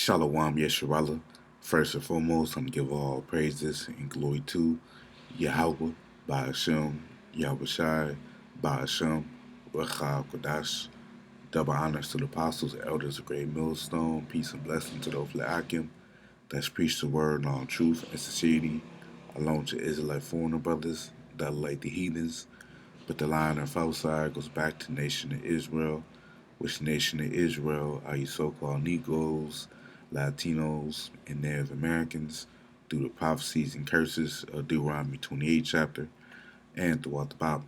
Shalom Yesharala. First and foremost, I'm going to give all praises and glory to Yahweh, Ba'ashem, Yahushai, Ba'ashem, Rachab Kodash. Double honors to the apostles, elders of Great Millstone. Peace and blessing to those Akim that's preached the word in all truth and sincerity, along to Israelite foreigner brothers that are like the heathens. But the line of outside goes back to the nation of Israel, which nation of Israel are you so-called Negroes, Latinos, and Native Americans through the prophecies and curses of Deuteronomy 28 chapter and throughout the Bible.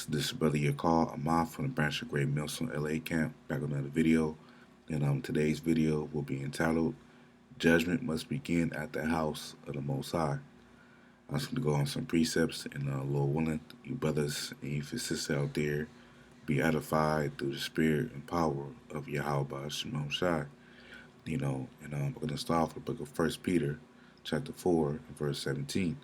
This is Brother Yakar Amar from the branch of Great Millstone LA camp, back on another video. And today's video will be entitled, Judgment Must Begin at the House of the Most High. I'm just going to go on some precepts and Lord willing, you brothers and you sisters out there be edified through the spirit and power of Yahweh Shemon Shai. And we're going to start off with the book of 1 Peter, chapter 4, verse 17.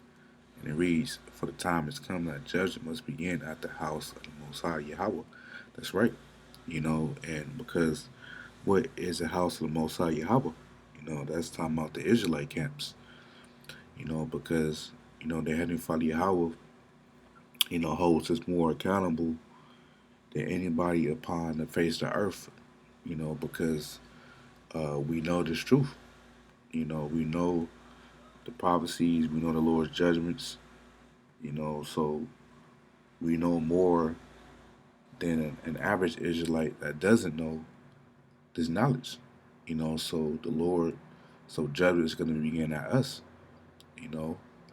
And it reads, For the time has come that judgment must begin at the house of the Most High Yahweh. That's right. And because what is the house of the Most High Yahweh? That's talking about the Israelite camps. Because, the Heavenly Father Yahweh, holds us more accountable than anybody upon the face of the earth, because we know this truth. We know the prophecies, we know the Lord's judgments, so we know more than an average Israelite that doesn't know this knowledge. So judgment is going to begin at us,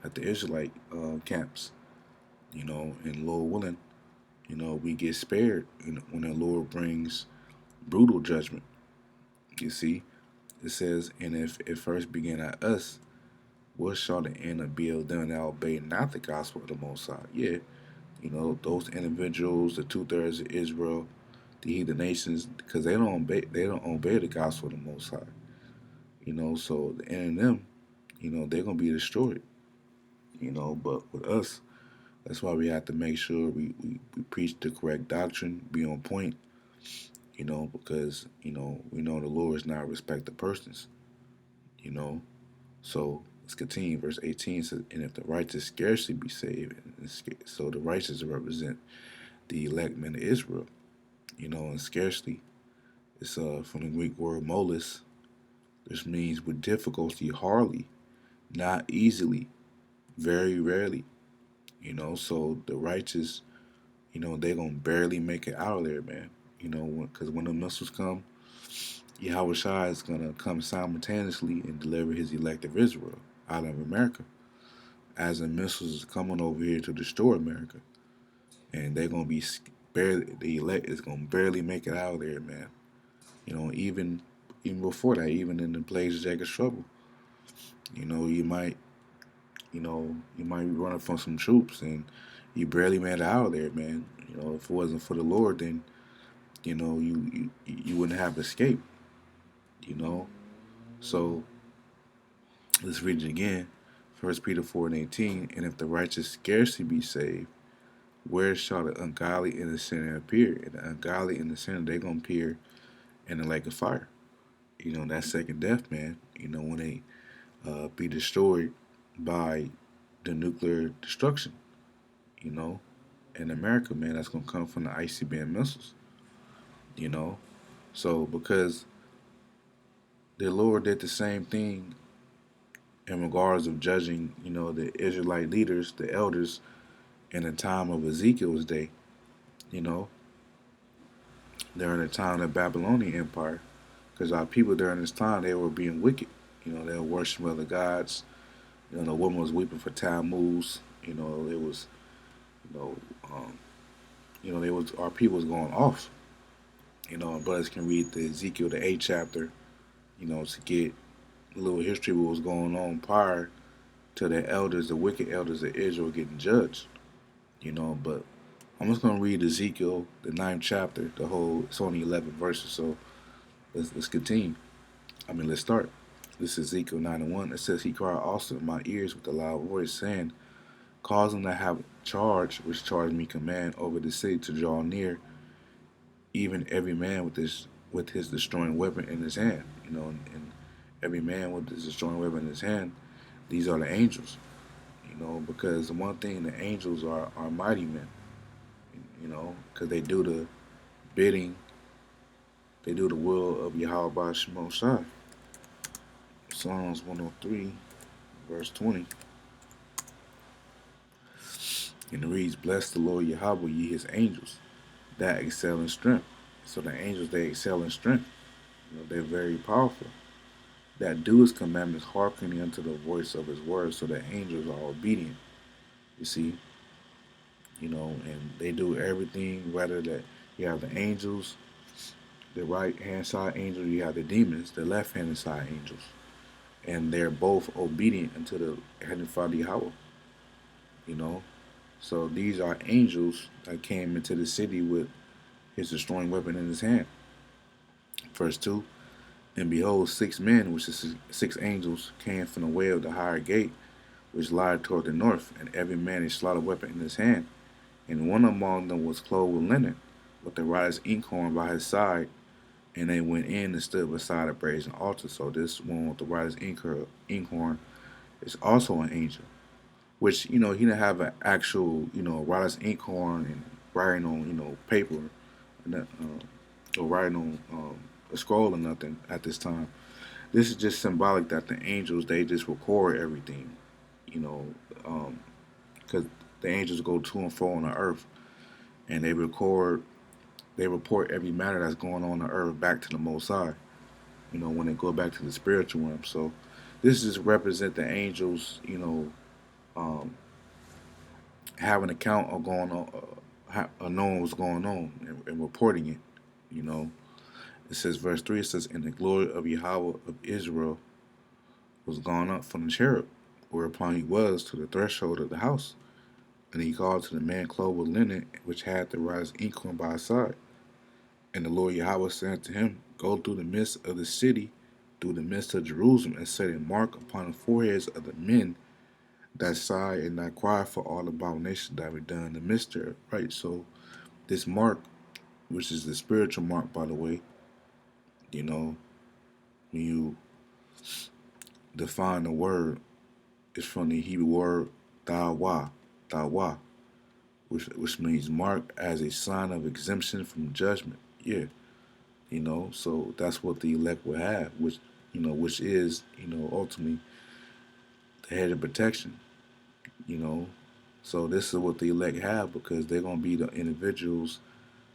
at the Israelite camps, and Lord willing, we get spared when the Lord brings brutal judgment. You see, it says, and if it first began at us, what shall the end of be of them that obey not the gospel of the Most High? Yeah, those individuals, the 2/3 of Israel, the heathen nations, because they don't obey the gospel of the Most High. So the end of them, they're gonna be destroyed. But with us, that's why we have to make sure we preach the correct doctrine, be on point, because, we know the Lord is not a respect of persons, So let's continue. Verse 18 says, and if the righteous scarcely be saved, so the righteous represent the elect men of Israel, and scarcely, it's from the Greek word molus, which means with difficulty, hardly, not easily, very rarely, so the righteous, they're going to barely make it out of there, man, because when the missiles come, Yahweh Shai is going to come simultaneously and deliver his elect of Israel out of America, as the missiles is coming over here to destroy America. And they're going to be barely, the elect is going to barely make it out of there, man. Even before that, even in the plagues of Jacob's trouble, you might be running from some troops and you barely made it out of there, man. If it wasn't for the Lord, then, you wouldn't have escaped, So let's read it again. 1 Peter 4:18, and if the righteous scarcely be saved, where shall the ungodly and the sinner appear? And the ungodly and the sinner, they're going to appear in the lake of fire. That second death, man. When they be destroyed by the nuclear destruction, in America, man, that's going to come from the ICBM missiles, So because the Lord did the same thing in regards of judging, the Israelite leaders, the elders, in the time of Ezekiel's day, during the time of the Babylonian Empire, because our people during this time, they were being wicked. They were worshiping other gods. The woman was weeping for Tammuz. It was, they was our people was going off. And brothers can read the Ezekiel the 8th chapter, to get a little history of what was going on prior to the elders, the wicked elders of Israel getting judged. But I'm just gonna read Ezekiel the 9th chapter, the whole. It's only 11 verses, so let's continue. Let's start. This is Ezekiel 9:1. It says, He cried also in my ears with a loud voice, saying, Cause them that have charge, which charge me command over the city to draw near, even every man with his destroying weapon in his hand. And every man with his destroying weapon in his hand. These are the angels, because the one thing, the angels are mighty men, because bidding, they do the will of Yahweh Shemosai. Psalms 103, verse 20, and it reads, "Bless the Lord Yahweh, ye his angels, that excel in strength." So the angels, they excel in strength. They're very powerful. That do his commandments, hearkening unto the voice of his word. So the angels are obedient. You see, and they do everything. Rather that you have the angels, the right hand side angels, you have the demons, the left hand side angels, and they're both obedient unto the Heavenly Father Yahweh. You know, so these are angels that came into the city with his destroying weapon in his hand. Verse 2, and behold, 6 men, which is 6 angels, came from the way of the higher gate, which lieth toward the north, and every man a slaughter weapon in his hand. And one among them was clothed with linen, with the writer's inkhorn by his side, and they went in and stood beside a brazen altar. So this one with the writer's inkhorn is also an angel, which he didn't have an actual writer's inkhorn and writing on paper, or writing on a scroll or nothing at this time. This is just symbolic that the angels, they just record everything, you know, because the angels go to and fro on the earth, and they report every matter that's going on the earth back to the Most High. When they go back to the spiritual realm. So this just represent the angels, um, having a count of going on, knowing what's going on and reporting it. You know, it says verse 3. It says, "And the glory of Yahweh of Israel was gone up from the cherub, whereupon he was to the threshold of the house. And he called to the man clothed with linen, which had the writer's inkhorn by his side. And the Lord Yahweh said to him, Go through the midst of the city, through the midst of Jerusalem, and set a mark upon the foreheads of the men that sigh and that cry for all abominations that were done in the midst thereof." Right. So this mark, which is the spiritual mark, by the way, you know, when you define the word, it's from the Hebrew word dawa, dawa, which means mark as a sign of exemption from judgment. Yeah. So that's what the elect will have, which is, ultimately the head of protection, you know. So this is what the elect have, because they're gonna be the individuals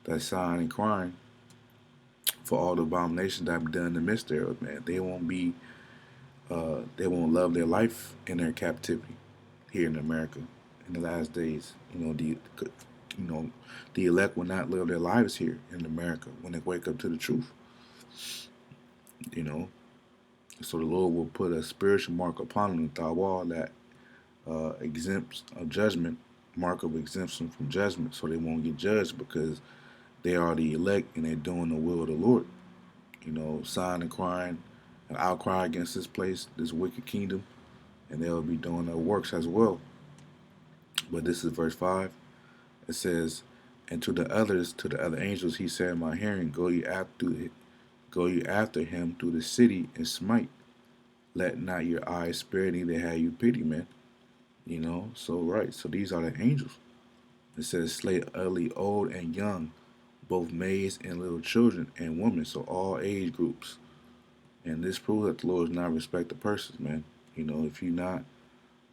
that sign and crying for all the abominations that have been done in the midst thereof, man. They won't love their life in their captivity here in America in the last days. You know, the elect will not live their lives here in America when they wake up to the truth. You know, so the Lord will put a spiritual mark upon them, the wall that exempts a judgment, mark of exemption from judgment, so they won't get judged because they are the elect and they're doing the will of the Lord. Sighing and crying, an outcry against this place, this wicked kingdom, and they'll be doing their works as well. But this is verse 5. It says, "And to the other angels, he said in my hearing, go ye after him through the city and smite. Let not your eyes spare, neither have you pity, man." So right. So these are the angels. It says, "Slay utterly old and young, both maids and little children and women." So all age groups. And this proves that the Lord does not respect the persons, man. If you're not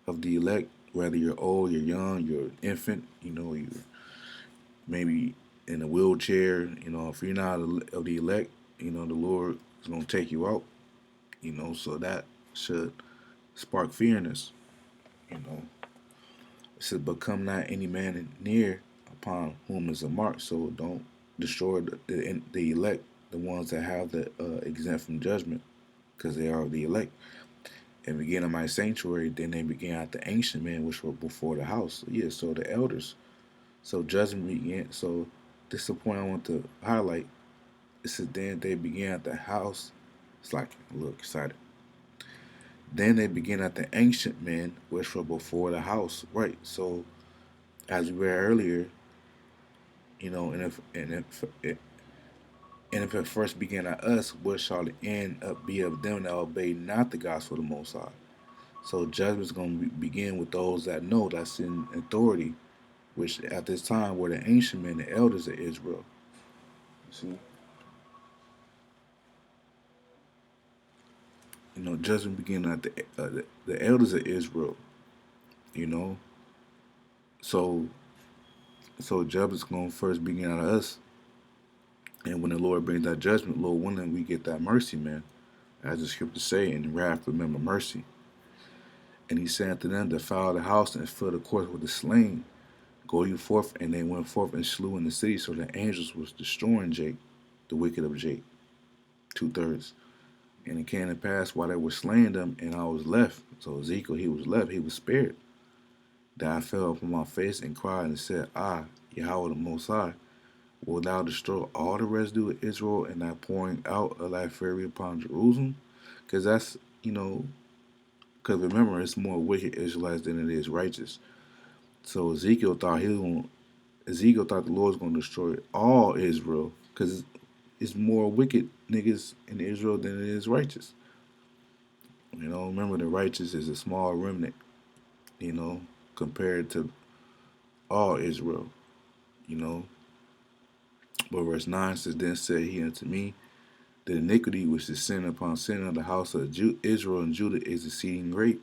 of the elect, whether you're old, you're young, you're an infant, you're maybe in a wheelchair, if you're not of the elect, the Lord is going to take you out, so that should spark fear in us, you know. It says, "But come not any man near upon whom is a mark." So don't destroy the elect, the ones that have the exempt from judgment, because they are the elect. "And begin in my sanctuary, then they began at the ancient men which were before the house." So, yeah, so the elders. So judgment began. So this is the point I want to highlight. It says, then they began at the house. It's like a little excited. "Then they began at the ancient men which were before the house." Right. So as we read earlier, and if And if it first began at us, what shall the end up be of them that obey not the gospel of the Most High? So judgment's going to begin with those that know, that's in authority, which at this time were the ancient men, the elders of Israel. See, judgment beginning at the elders of Israel. You know, so judgment's going to first begin at us, and when the Lord brings that judgment, Lord willing, we get that mercy, man. As the scriptures say, in wrath remember mercy. And he said to them, defile the house and fill the courts with the slain. Go you forth, and they went forth and slew in the city. So the angels was destroying Jake, the wicked of Jake, 2/3. And it came to pass while they were slaying them, and I was left. So Ezekiel, he was left, he was spared. That I fell upon my face and cried and said, Yahweh the Most High, will thou destroy all the residue of Israel and thy pouring out of thy fury upon Jerusalem? Because that's, because remember, it's more wicked Israelites than it is righteous. So Ezekiel thought the Lord was going to destroy all Israel because it's more wicked niggas in Israel than it is righteous. Remember the righteous is a small remnant, you know, compared to all Israel, you know. But verse 9 says, then said he unto me, the iniquity which is sin upon sin of the house of Israel and Judah is exceeding great,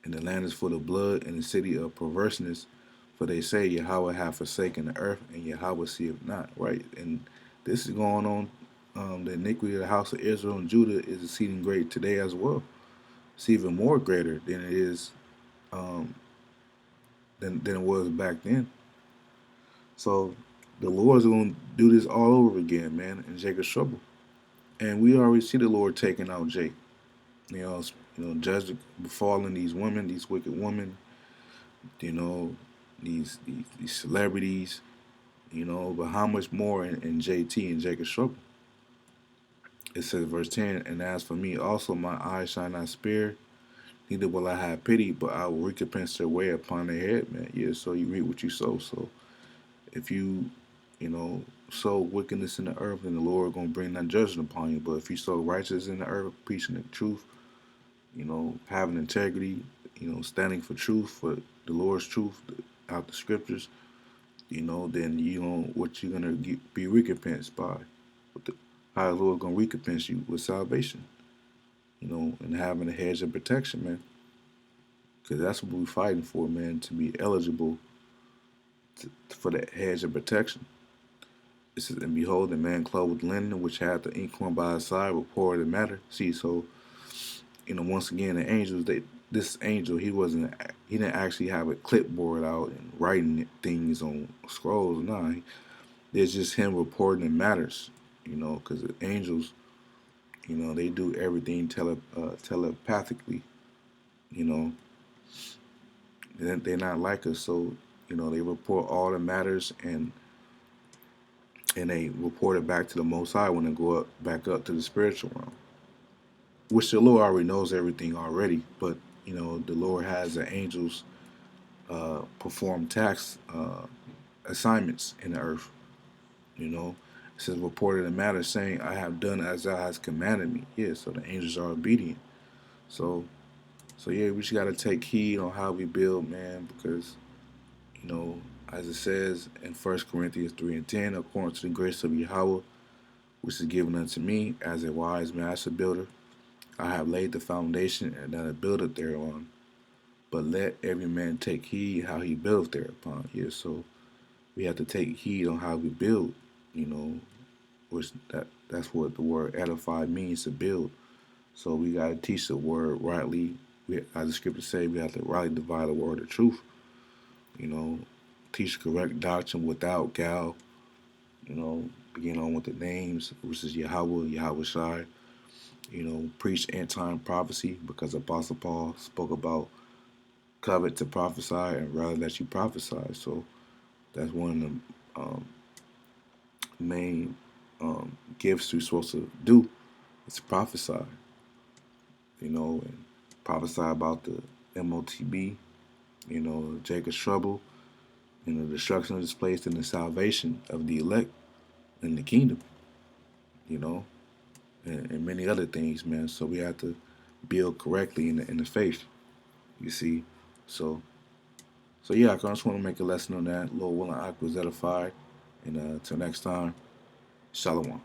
and the land is full of blood, and the city of perverseness. For they say, Yahweh hath forsaken the earth, and Yahweh seeth not. Right? And this is going on. The iniquity of the house of Israel and Judah is exceeding great today as well. It's even more greater than it is um, than it was back then. So the Lord's going to do this all over again, man, in Jacob's trouble. And we already see the Lord taking out Jake. Judge befalling these women, these wicked women, you know, these celebrities, but how much more in JT and Jacob's trouble? It says, verse 10, and as for me also, my eyes shall not spare, neither will I have pity, but I will recompense their way upon their head, man. Yeah, so you reap what you sow. So if you, sow wickedness in the earth, then the Lord going to bring that judgment upon you. But if you sow righteousness in the earth, preaching the truth, having integrity, standing for truth, for the Lord's truth, out the scriptures, then what you're gonna be recompensed by. How the Lord gonna recompense you with salvation, and having a hedge of protection, man. Because that's what we're fighting for, man, to be eligible for that hedge of protection. It says, and behold, the man clothed with linen, which had the inkhorn by his side, reported the matter. See, so once again, the angels, this angel, he didn't actually have a clipboard out and writing things on scrolls. Nah, it's just him reporting the matters, because the angels, they do everything telepathically, you know. They're not like us, so they report all the matters and they report it back to the Most High when they go back up to the spiritual realm. Which the Lord already knows everything already, but the Lord has the angels perform tax assignments in the earth. It says reported a matter saying, I have done as thou hast commanded me. Yeah, so the angels are obedient. So yeah, we just gotta take heed on how we build, man, because as it says in 1 Corinthians 3:10, according to the grace of Yahweh, which is given unto me as a wise master builder, I have laid the foundation, and another buildeth thereon. But let every man take heed how he buildeth thereupon. Yeah, so we have to take heed on how we build, which that's what the word edify means, to build. So we gotta teach the word rightly. As the scriptures say, we have to rightly divide the word of truth. You know, teach correct doctrine without gal. Begin on with the names, which is Yahweh, Yahweh Shai. Preach end time prophecy, because Apostle Paul spoke about covet to prophesy and rather that you prophesy. So that's one of the main gifts we're supposed to do, is to prophesy. And prophesy about the MOTB, Jacob's trouble, and the destruction of this place and the salvation of the elect in the kingdom. you know, and many other things, man. So we have to build correctly in the faith, you see. So yeah, I just want to make a lesson on that. Lord willing, I was edified. And until next time, Shalom.